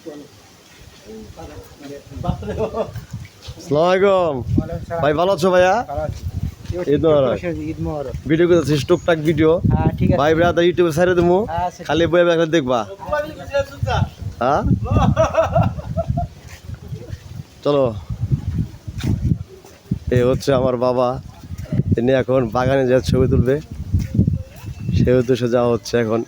আসসালামু আলাইকুম ভাই, ভালো আছো ভাইয়া? ঈদ মোবারক। ভিডিও করতেছিস টুকটাক ভিডিও ভাই ব্রাদার ইউটিউবে ছেড়ে দেবো, খালি বই একবার দেখবা। হ্যাঁ চলো, এই হচ্ছে আমার বাবা, তিনি এখন বাগানে যা ছবি তুলবে, সে উদ্দেশ্যে যাওয়া হচ্ছে এখন।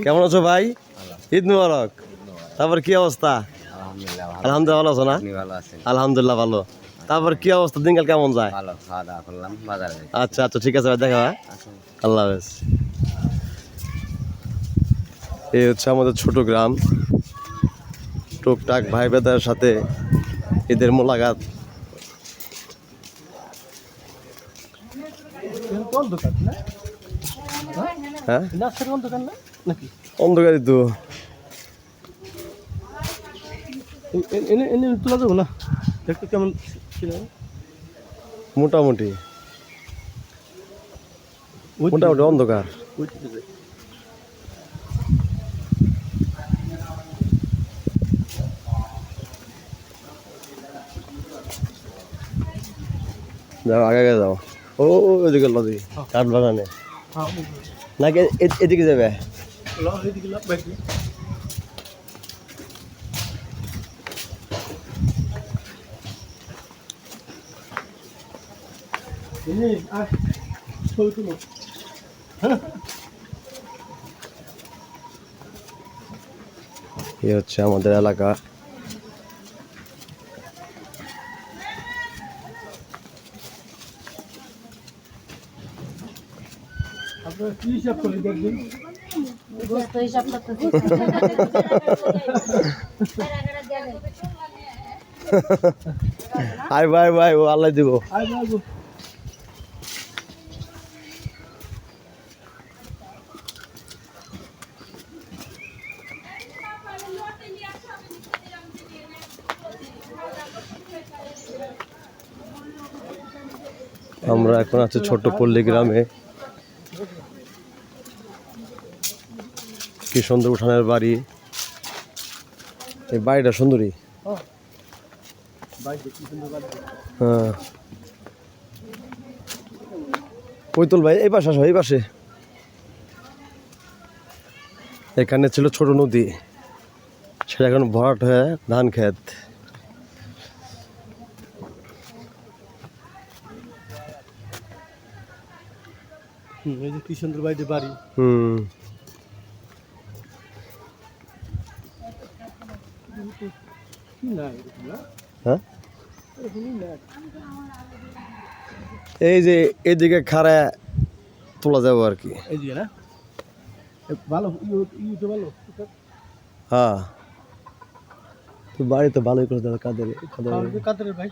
কেমন আছো ভাই? ঈদ মোবারক। তারপর কি অবস্থা? আলহামদুলিল্লাহ ভালো আছো না? আলহামদুলিল্লাহ ভালো। তারপর কি অবস্থা, দিনকাল কেমন যায়? আচ্ছা আচ্ছা ঠিক আছে ভাই, দেখা হয়। আল্লাহ হাফেজ। এই হচ্ছে আমাদের ছোট গ্রাম, টুকটাক ভাই বেদার সাথে ঈদের মোলাকাত। হ্যাঁ অন্ধকারই তো, তোলা যাবো না, দেখতে কেমন মোটামুটি মোটামুটি অন্ধকার। যাও আগে আগে যাও, ও ওইদিকে লদি কাঠ বাগানে নাকি এদিকে যাবে? এই হচ্ছে আমাদের এলাকা। কি হিসাব করে দেখবেন? আয় ভাই ভাই, ও আল্লাহ দিব। আমরা এখন আছি ছোট্ট পল্লী গ্রামে। কি সুন্দর উঠানের বাড়ি, এই বাড়িটা সুন্দরী। হ্যাঁ কৈতল ভাই, এই পাশে আসো, এই পাশে। এখানে ছিল ছোট নদী, সেটা এখন ভরাট হয়ে ধান ক্ষেত। এই যে কি সুন্দর বাড়িতে বাড়ি। হ্যাঁ এই যে এদিকে খাড়া তোলা যাবো আর কি। এইদিকে না ভালো, ভালো। হ্যাঁ তো বাড়ি তো ভালোই করে দেবে কাদের কাদের ভাই।